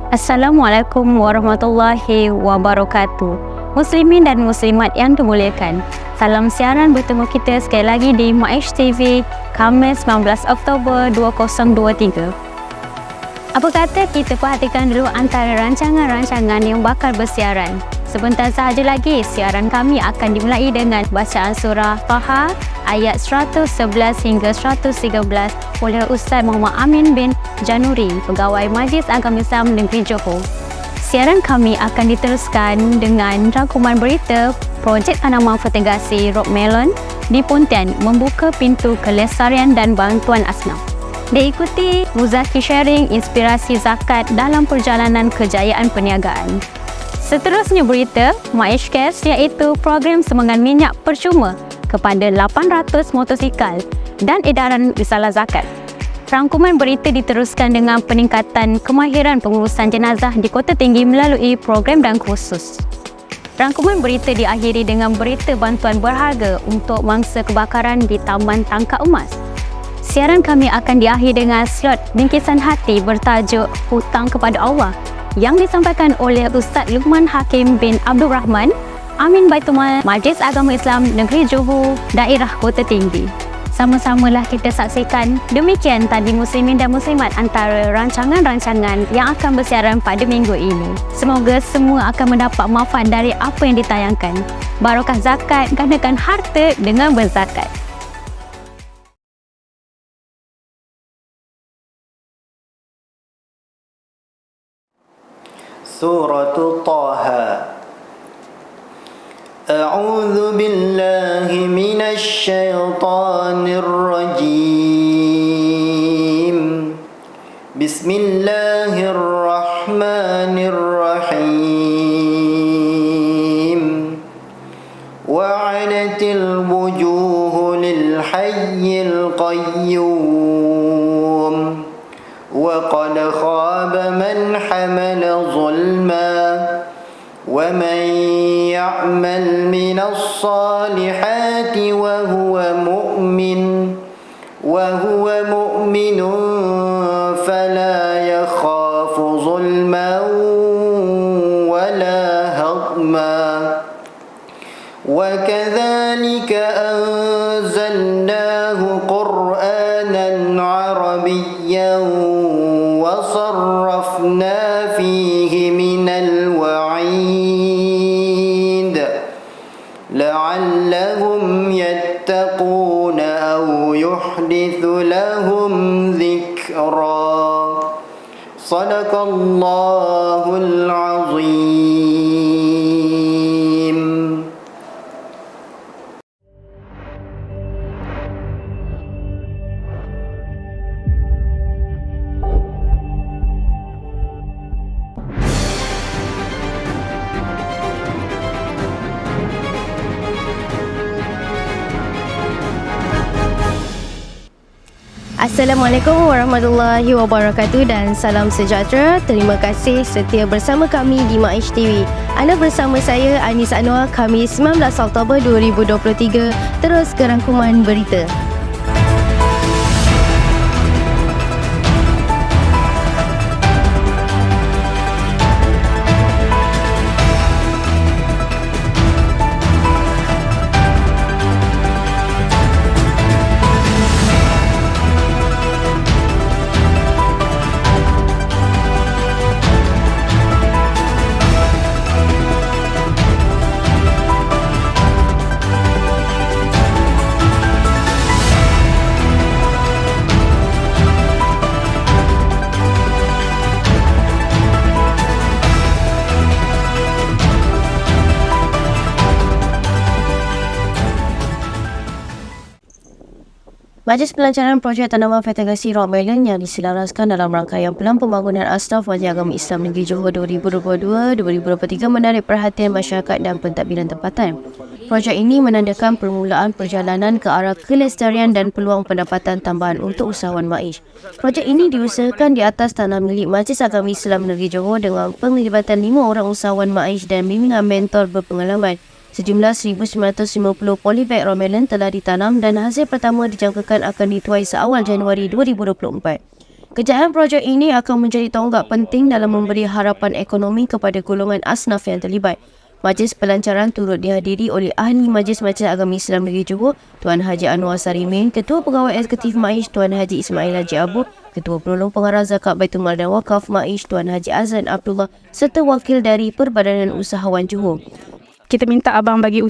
Assalamualaikum warahmatullahi wabarakatuh. Muslimin dan muslimat yang dimuliakan, salam siaran bertemu kita sekali lagi di Maish TV, Khamis 19 Oktober 2023. Apa kata kita perhatikan dulu antara rancangan-rancangan yang bakal bersiaran. Sebentar sahaja lagi siaran kami akan dimulai dengan bacaan surah Taha ayat 111 hingga 113 oleh Ustaz Muhammad Amin bin Januri, Pegawai Majlis Agama Islam Negeri Johor. Siaran kami akan diteruskan dengan rangkuman berita projek tanaman fertigasi Rock Melon di Pontian membuka pintu kelestarian dan bantuan asnaf. Diikuti Muzaki sharing inspirasi zakat dalam perjalanan kejayaan perniagaan. Seterusnya berita Maish Cash, iaitu program sumbangan minyak percuma kepada 800 motosikal dan edaran risalah zakat. Rangkuman berita diteruskan dengan peningkatan kemahiran pengurusan jenazah di Kota Tinggi melalui program dan kursus. Rangkuman berita diakhiri dengan berita bantuan berharga untuk mangsa kebakaran di Taman Tangkap Emas. Siaran kami akan diakhiri dengan slot bingkisan hati bertajuk Hutang kepada Allah yang disampaikan oleh Ustaz Luqman Hakim bin Abdul Rahman, Amin Baitul Mal Majlis Agama Islam Negeri Johor, Daerah Kota Tinggi. Sama-samalah kita saksikan. Demikian tadi muslimin dan muslimat antara rancangan-rancangan yang akan bersiaran pada minggu ini. Semoga semua akan mendapat manfaat dari apa yang ditayangkan. Barakah zakat, gandakan harta dengan berzakat. Surah Taha. A'udzu billahi minasy syaithanir rajim. Bismillahirrahmanirrahim. Wa'anatil wujuhu lil hayyil qayyum. وقد خاب من حمل ظلما ومن يعمل من الصالحات وهو مؤمن فلا يخاف ظلما ولا هضما وكذلك أنزلناه قرآنا عربيا وصرفنا فيه من الوعيد لعلهم يتقون أو يحدث لهم ذكرا صدق الله العظيم. Assalamualaikum warahmatullahi wabarakatuh dan salam sejahtera. Terima kasih setia bersama kami di Maish TV. Anda bersama saya Anis Anwar, Khamis 19 Oktober 2023. Terus ke rangkuman berita. Majlis Pelancaran Projek Tanaman Fertigasi Rock Melon yang diselaraskan dalam rangkaian Pelan Pembangunan Asnaf Majlis Agama Islam Negeri Johor 2022-2023 menarik perhatian masyarakat dan pentadbiran tempatan. Projek ini menandakan permulaan perjalanan ke arah kelestarian dan peluang pendapatan tambahan untuk usahawan Maish. Projek ini diusahakan di atas tanah milik Majlis Agama Islam Negeri Johor dengan penglibatan 5 orang usahawan Maish dan bimbingan mentor berpengalaman. Sejumlah 1,950 polybag romelon telah ditanam dan hasil pertama dijangkakan akan dituai seawal Januari 2024. Kejayaan projek ini akan menjadi tonggak penting dalam memberi harapan ekonomi kepada golongan asnaf yang terlibat. Majlis pelancaran turut dihadiri oleh Ahli Majlis Agama Islam Negeri Johor, Tuan Haji Anwar Sarimin, Ketua Pegawai Eksekutif MAIS Tuan Haji Ismail Haji Abu, Ketua Penolong Pengarah Zakat Baitul Mal dan Wakaf MAIS Tuan Haji Azan Abdullah serta wakil dari Perbadanan Usahawan Johor. Kita minta abang bagi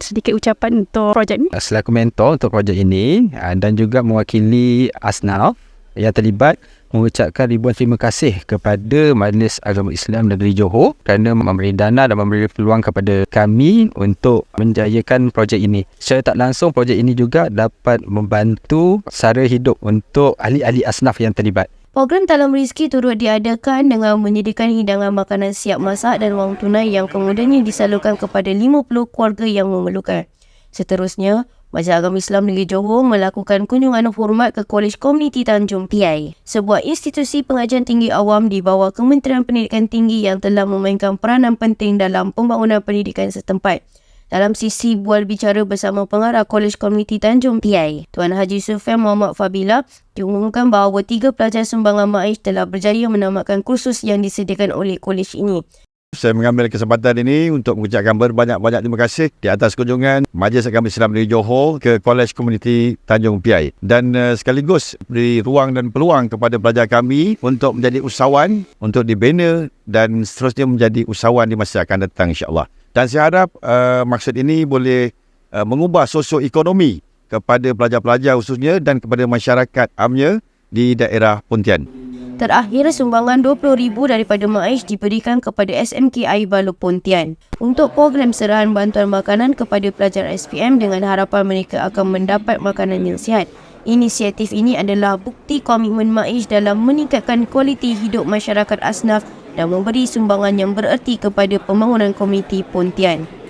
sedikit ucapan untuk projek ni. Selaku mentor untuk projek ini dan juga mewakili asnaf yang terlibat, mengucapkan ribuan terima kasih kepada Majlis Agama Islam Negeri Johor kerana memberi dana dan memberi peluang kepada kami untuk menjayakan projek ini. Secara tak langsung, projek ini juga dapat membantu sara hidup untuk ahli-ahli asnaf yang terlibat. Program Talam Rizki turut diadakan dengan menyediakan hidangan makanan siap masak dan wang tunai yang kemudiannya disalurkan kepada 50 keluarga yang memerlukan. Seterusnya, Majlis Agama Islam Negeri Johor melakukan kunjungan hormat ke Kolej Komuniti Tanjung PI, sebuah institusi pengajian tinggi awam di bawah Kementerian Pendidikan Tinggi yang telah memainkan peranan penting dalam pembangunan pendidikan setempat. Dalam sisi bual bicara bersama pengarah Kolej Komuniti Tanjung PI, Tuan Haji Sufian Muhammad Fabila diumumkan bahawa 3 pelajar sumbangan MAIS telah berjaya menamatkan kursus yang disediakan oleh kolej ini. Saya mengambil kesempatan ini untuk mengucapkan berbanyak-banyak terima kasih di atas kunjungan Majlis Agama Islam Negeri Johor ke Kolej Komuniti Tanjung PI dan sekaligus beri ruang dan peluang kepada pelajar kami untuk menjadi usahawan, untuk dibina dan seterusnya menjadi usahawan di masa akan datang insya-Allah. Dan saya harap maksud ini boleh mengubah sosioekonomi kepada pelajar-pelajar khususnya dan kepada masyarakat amnya di daerah Pontian. Terakhir, sumbangan RM20,000 daripada MAIS diberikan kepada SMK Air Balu Pontian untuk program serahan bantuan makanan kepada pelajar SPM dengan harapan mereka akan mendapat makanan yang sihat. Inisiatif ini adalah bukti komitmen MAIS dalam meningkatkan kualiti hidup masyarakat asnaf dan memberi sumbangan yang bererti kepada pembangunan komuniti Pontian.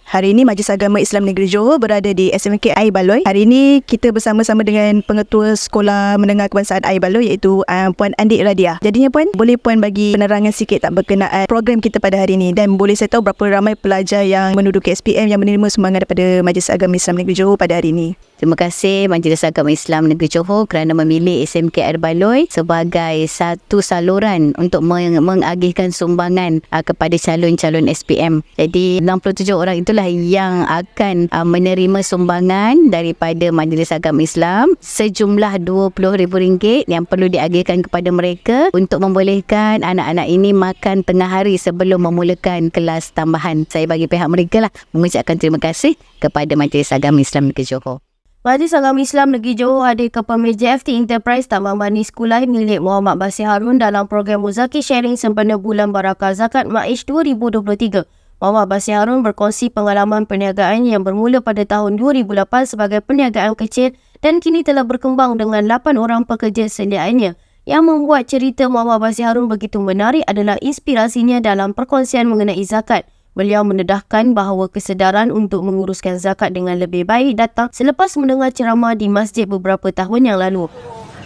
Hari ini Majlis Agama Islam Negeri Johor berada di SMK Air Baloi. Hari ini kita bersama-sama dengan Pengetua Sekolah Menengah Kebangsaan Air Baloi iaitu Puan Andik Radia. Jadinya Puan, boleh Puan bagi penerangan sikit tak berkenaan program kita pada hari ini dan boleh saya tahu berapa ramai pelajar yang menduduki SPM yang menerima sumbangan daripada Majlis Agama Islam Negeri Johor pada hari ini. Terima kasih Majlis Agama Islam Negeri Johor kerana memilih SMK Air Baloi sebagai satu saluran untuk mengagihkan sumbangan kepada calon-calon SPM. Jadi 67 orang itulah yang akan menerima sumbangan daripada Majlis Agama Islam sejumlah RM20,000 yang perlu diagihkan kepada mereka untuk membolehkan anak-anak ini makan tengah hari sebelum memulakan kelas tambahan. Saya bagi pihak mereka lah mengucapkan terima kasih kepada Majlis Agama Islam Negeri Johor. Majlis Agama Islam Negeri Johor hadir ke pamer JFT Enterprise Taman Bani Sekulai milik Muhammad Basir Harun dalam program Muzakir Sharing sempena Bulan Barakah Zakat MAIS 2023. Muhammad Basir Harun berkongsi pengalaman perniagaan yang bermula pada tahun 2008 sebagai perniagaan kecil dan kini telah berkembang dengan 8 orang pekerja sediaannya. Yang membuat cerita Muhammad Basir Harun begitu menarik adalah inspirasinya dalam perkongsian mengenai zakat. Beliau mendedahkan bahawa kesedaran untuk menguruskan zakat dengan lebih baik datang selepas mendengar ceramah di masjid beberapa tahun yang lalu.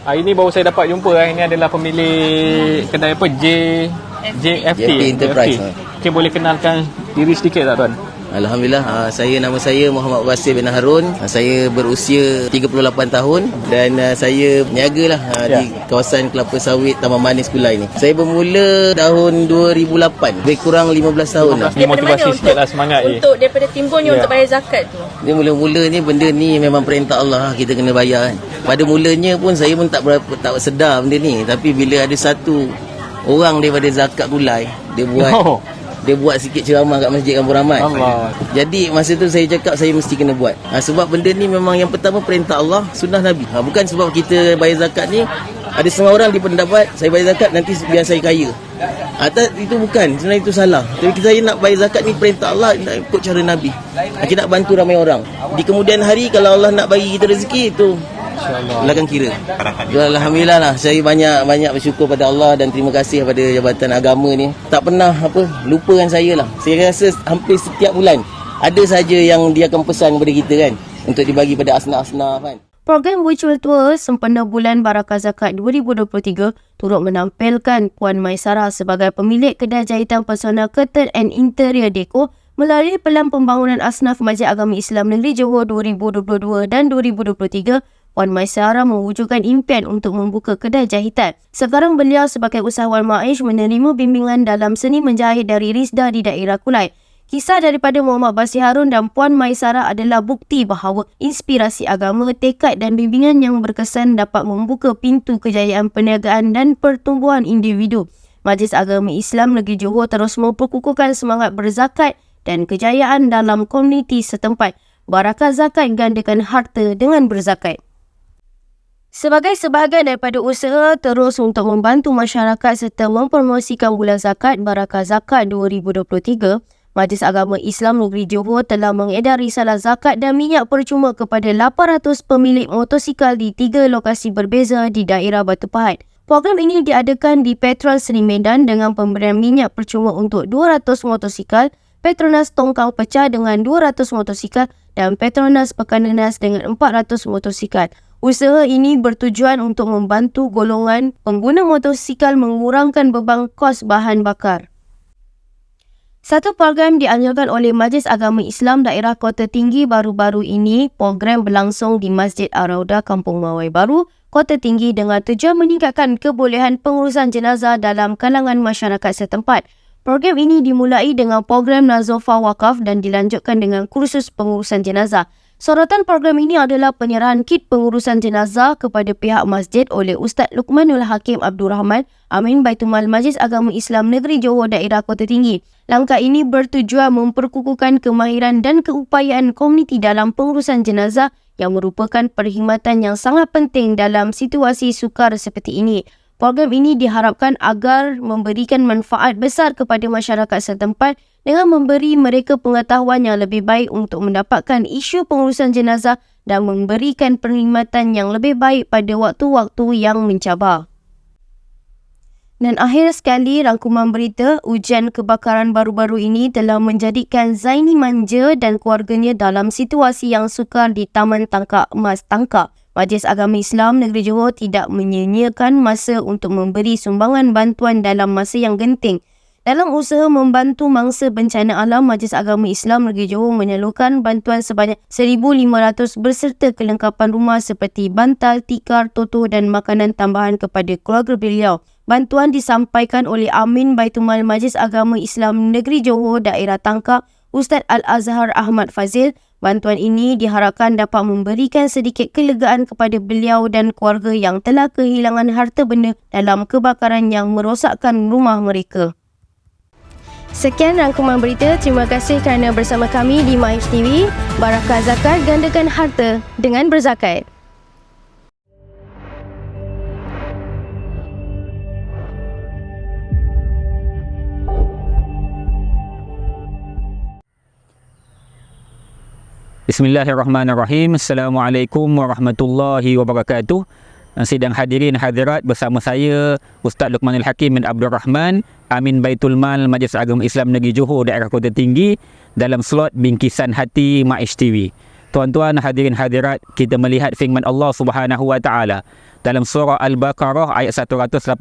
Ini baru saya dapat jumpa. Ini adalah pemilik kedai apa? JFT Enterprise. Mungkin boleh kenalkan diri sedikit tak tuan? Alhamdulillah, nama saya Muhammad Basir bin Harun. Saya berusia 38 tahun dan saya berniaga lah di kawasan Kelapa Sawit Taman Manis Kulai ni. Saya bermula tahun 2008, lebih kurang 15 tahun lah. Ini motivasi sikit lah semangat ni. Untuk daripada timbulnya untuk bayar zakat tu. Dia mula-mula ni benda ni memang perintah Allah, kita kena bayar kan. Pada mulanya pun saya pun tak sedar benda ni, tapi bila ada satu orang daripada zakat Kulai, dia buat sikit ceramah kat Masjid Kampung Rahmat. Allah. Jadi masa tu saya cakap saya mesti kena buat. Sebab benda ni memang yang pertama perintah Allah, sunnah Nabi. Bukan sebab kita bayar zakat ni ada setengah orang dia pendapat saya bayar zakat nanti biar saya kaya. Itu bukan, sebenarnya itu salah. Tapi saya nak bayar zakat ni perintah Allah, nak ikut cara Nabi. Kita nak bantu ramai orang. Di kemudian hari kalau Allah nak bagi kita rezeki itu belakang kira. Alhamdulillah lah, saya banyak bersyukur pada Allah dan terima kasih kepada Jabatan Agama ni. Tak pernah lupakan saya lah. Saya rasa hampir setiap bulan ada saja yang dia akan pesan kepada kita kan untuk dibagi pada asnaf-asnaf kan. Program virtual tour sempena Bulan Barakah Zakat 2023 turut menampilkan Puan Maisarah sebagai pemilik kedai jahitan personal curtain and interior deco melalui Pelan Pembangunan Asnaf Majlis Agama Islam Negeri Johor 2022 dan 2023. Puan Maisarah mewujudkan impian untuk membuka kedai jahitan. Sekarang beliau sebagai usahawan Maish menerima bimbingan dalam seni menjahit dari Rizda di daerah Kulai. Kisah daripada Muhammad Basir Harun dan Puan Maisarah adalah bukti bahawa inspirasi agama, tekad dan bimbingan yang berkesan dapat membuka pintu kejayaan perniagaan dan pertumbuhan individu. Majlis Agama Islam Negeri Johor terus memperkukuhkan semangat berzakat dan kejayaan dalam komuniti setempat. Barakah zakat gandakan harta dengan berzakat. Sebagai sebahagian daripada usaha terus untuk membantu masyarakat serta mempromosikan bulan zakat Barakah Zakat 2023, Majlis Agama Islam Negeri Johor telah mengedar risalah zakat dan minyak percuma kepada 800 pemilik motosikal di 3 lokasi berbeza di daerah Batu Pahat. Program ini diadakan di Petron Seri Medan dengan pemberian minyak percuma untuk 200 motosikal, Petronas Tongkang Pecah dengan 200 motosikal dan Petronas Pekandenas dengan 400 motosikal. Usaha ini bertujuan untuk membantu golongan pengguna motosikal mengurangkan beban kos bahan bakar. Satu program dianjurkan oleh Majlis Agama Islam Daerah Kota Tinggi baru-baru ini, program berlangsung di Masjid Ar-Raudah Kampung Mawai Baru, Kota Tinggi dengan tujuan meningkatkan kebolehan pengurusan jenazah dalam kalangan masyarakat setempat. Program ini dimulai dengan program Nazofah Wakaf dan dilanjutkan dengan kursus pengurusan jenazah. Sorotan program ini adalah penyerahan kit pengurusan jenazah kepada pihak masjid oleh Ustaz Luqmanul Hakim Abdul Rahman, Amin Baitul Mal Majlis Agama Islam Negeri Johor Daerah Kota Tinggi. Langkah ini bertujuan memperkukuhkan kemahiran dan keupayaan komuniti dalam pengurusan jenazah yang merupakan perkhidmatan yang sangat penting dalam situasi sukar seperti ini. Program ini diharapkan agar memberikan manfaat besar kepada masyarakat setempat dengan memberi mereka pengetahuan yang lebih baik untuk mendapatkan isu pengurusan jenazah dan memberikan perkhidmatan yang lebih baik pada waktu-waktu yang mencabar. Dan akhir sekali, rangkuman berita, hujan kebakaran baru-baru ini telah menjadikan Zaini Manja dan keluarganya dalam situasi yang sukar di Taman Tangkap Emas Tangkap. Majlis Agama Islam Negeri Johor tidak menyia-nyiakan masa untuk memberi sumbangan bantuan dalam masa yang genting. Dalam usaha membantu mangsa bencana alam, Majlis Agama Islam Negeri Johor menyalurkan bantuan sebanyak 1,500 berserta kelengkapan rumah seperti bantal, tikar, toto dan makanan tambahan kepada keluarga beliau. Bantuan disampaikan oleh Amin Baitul Mal Majlis Agama Islam Negeri Johor Daerah Tangkap, Ustaz Al-Azhar Ahmad Fazil. Bantuan ini diharapkan dapat memberikan sedikit kelegaan kepada beliau dan keluarga yang telah kehilangan harta benda dalam kebakaran yang merosakkan rumah mereka. Sekian rangkuman berita. Terima kasih kerana bersama kami di Maish TV. Barakah zakat gandakan harta dengan berzakat. Bismillahirrahmanirrahim. Assalamualaikum warahmatullahi wabarakatuh. Sidang hadirin hadirat, bersama saya Ustaz Luqmanul Hakim bin Abdul Rahman, Amin Baitul Mal Majlis Agama Islam Negeri Johor Daerah Kota Tinggi dalam slot Bingkisan Hati Maish TV. Tuan-tuan hadirin hadirat, kita melihat firman Allah Subhanahu wa taala dalam surah Al-Baqarah ayat 184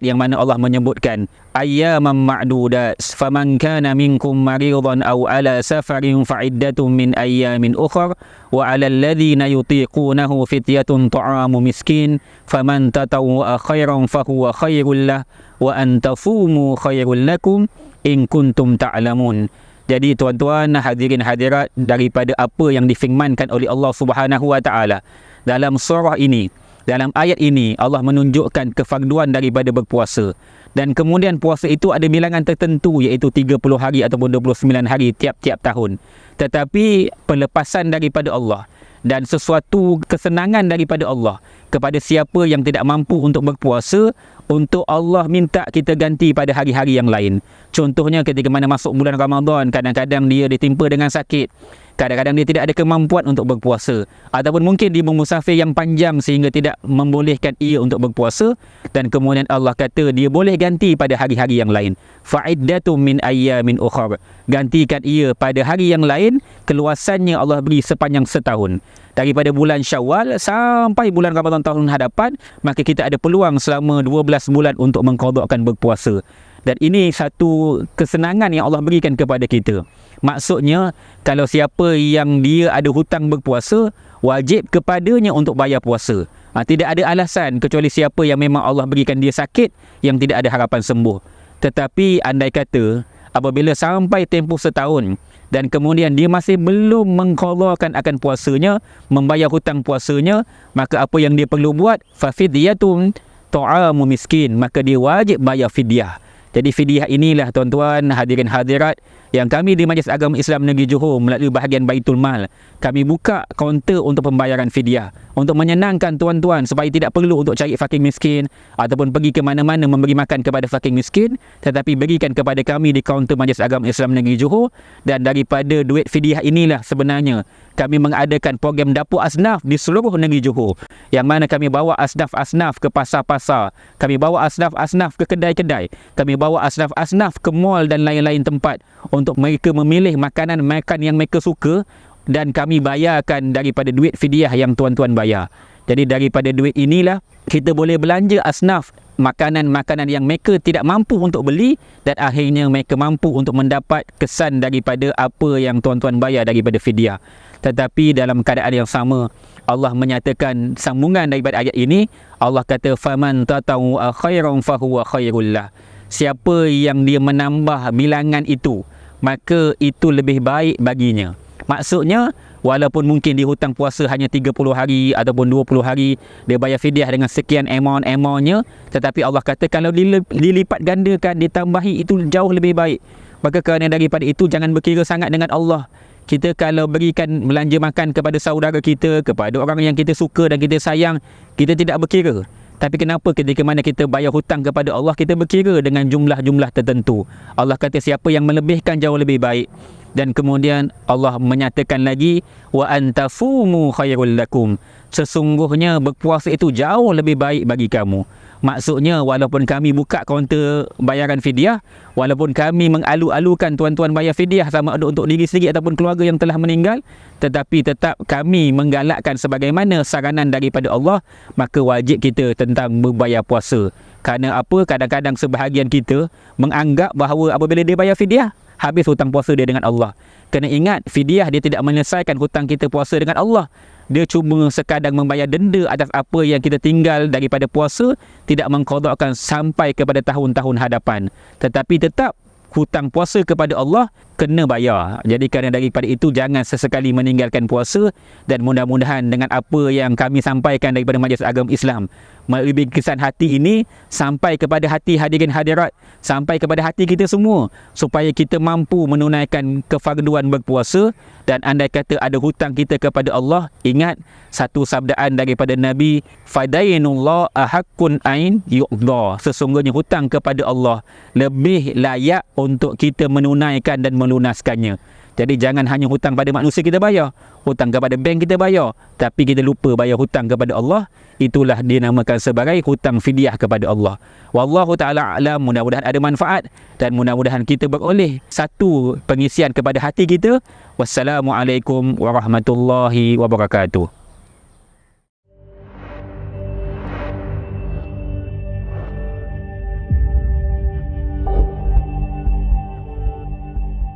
yang mana Allah menyebutkan ayyaman ma'dudat faman kana minkum maridan aw ala safarin fa'iddatun min ayyamin ukhra wa 'alal ladzina yutiqunahu fityatun ta'amu miskin faman tatawwa khairan fahuwa khairul lah wa an tafumu khairul lakum in kuntum ta'lamun. Jadi tuan-tuan hadirin hadirat, daripada apa yang difirmankan oleh Allah Subhanahu wa taala dalam surah ini, dalam ayat ini, Allah menunjukkan kefarduan daripada berpuasa. Dan kemudian puasa itu ada bilangan tertentu, iaitu 30 hari ataupun 29 hari tiap-tiap tahun. Tetapi pelepasan daripada Allah dan sesuatu kesenangan daripada Allah kepada siapa yang tidak mampu untuk berpuasa, untuk Allah minta kita ganti pada hari-hari yang lain. Contohnya ketika mana masuk bulan Ramadan, kadang-kadang dia ditimpa dengan sakit, kadang-kadang dia tidak ada kemampuan untuk berpuasa, ataupun mungkin dia bermusafir yang panjang sehingga tidak membolehkan ia untuk berpuasa, dan kemudian Allah kata dia boleh ganti pada hari-hari yang lain. Fa'iddatum min ayyamin ukhra, gantikan ia pada hari yang lain. Keluasannya Allah beri sepanjang setahun, daripada bulan Syawal sampai bulan Ramadan tahun hadapan, maka kita ada peluang selama 12 bulan untuk mengqadakkan berpuasa. Dan ini satu kesenangan yang Allah berikan kepada kita. Maksudnya, kalau siapa yang dia ada hutang berpuasa, wajib kepadanya untuk bayar puasa. Tidak ada alasan kecuali siapa yang memang Allah berikan dia sakit yang tidak ada harapan sembuh. Tetapi andai kata apabila sampai tempoh setahun dan kemudian dia masih belum mengqadhakan akan puasanya, membayar hutang puasanya, maka apa yang dia perlu buat? Fafidyatun ta'amu miskin, maka dia wajib bayar fidyah. Jadi fidyah inilah tuan-tuan hadirin hadirat yang kami di Majlis Agama Islam Negeri Johor melalui bahagian Baitul Mal, kami buka kaunter untuk pembayaran fidyah untuk menyenangkan tuan-tuan supaya tidak perlu untuk cari fakir miskin ataupun pergi ke mana-mana memberi makan kepada fakir miskin, tetapi berikan kepada kami di kaunter Majlis Agama Islam Negeri Johor. Dan daripada duit fidyah inilah sebenarnya kami mengadakan program dapur asnaf di seluruh negeri Johor, yang mana kami bawa asnaf-asnaf ke pasar-pasar, kami bawa asnaf-asnaf ke kedai-kedai, kami bawa asnaf-asnaf ke mall dan lain-lain tempat untuk mereka memilih makanan yang mereka suka, dan kami bayarkan daripada duit fidyah yang tuan-tuan bayar. Jadi daripada duit inilah kita boleh belanja asnaf makanan-makanan yang mereka tidak mampu untuk beli, dan akhirnya mereka mampu untuk mendapat kesan daripada apa yang tuan-tuan bayar daripada fidyah. Tetapi dalam keadaan yang sama, Allah menyatakan sambungan daripada ayat ini, Allah kata faman tatawwa khairan fahuwa khairul lah. Siapa yang dia menambah bilangan itu, maka itu lebih baik baginya. Maksudnya, walaupun mungkin dia hutang puasa hanya 30 hari ataupun 20 hari, dia bayar fidyah dengan sekian amount-nya, tetapi Allah kata kalau dilipat gandakan, ditambahi, itu jauh lebih baik. Maka kerana daripada itu, jangan berkira sangat dengan Allah. Kita kalau berikan belanja makan kepada saudara kita, kepada orang yang kita suka dan kita sayang, kita tidak berkira. Tapi kenapa ketika mana kita bayar hutang kepada Allah, kita berkira dengan jumlah-jumlah tertentu. Allah kata siapa yang melebihkan jauh lebih baik. Dan kemudian Allah menyatakan lagi, wa antafumu khairul lakum. Sesungguhnya berpuasa itu jauh lebih baik bagi kamu. Maksudnya walaupun kami buka kaunter bayaran fidyah, walaupun kami mengalu-alukan tuan-tuan bayar fidyah sama ada untuk diri sendiri ataupun keluarga yang telah meninggal, tetapi tetap kami menggalakkan sebagaimana saranan daripada Allah, maka wajib kita tentang berbayar puasa. Kerana apa? Kadang-kadang sebahagian kita menganggap bahawa apabila dia bayar fidyah, habis hutang puasa dia dengan Allah. Kena ingat, fidyah dia tidak menyelesaikan hutang kita puasa dengan Allah. Dia cuma sekadar membayar denda atas apa yang kita tinggal daripada puasa, tidak mengqadhakan sampai kepada tahun-tahun hadapan. Tetapi tetap hutang puasa kepada Allah kena bayar. Jadi kerana daripada itu, jangan sesekali meninggalkan puasa. Dan mudah-mudahan dengan apa yang kami sampaikan daripada Majlis Agama Islam melalui bingkisan hati ini sampai kepada hati hadirin hadirat, sampai kepada hati kita semua, supaya kita mampu menunaikan kefarduan berpuasa. Dan andai kata ada hutang kita kepada Allah, ingat satu sabdaan daripada Nabi, fadainullah ahaqqun ain yuqda. Sesungguhnya hutang kepada Allah lebih layak untuk kita menunaikan dan melunaskannya. Jadi jangan hanya hutang pada manusia kita bayar, hutang kepada bank kita bayar, tapi kita lupa bayar hutang kepada Allah. Itulah dinamakan sebagai hutang fidyah kepada Allah. Wallahu ta'ala a'lam. Mudah-mudahan ada manfaat dan mudah-mudahan kita beroleh satu pengisian kepada hati kita. Wassalamualaikum warahmatullahi wabarakatuh.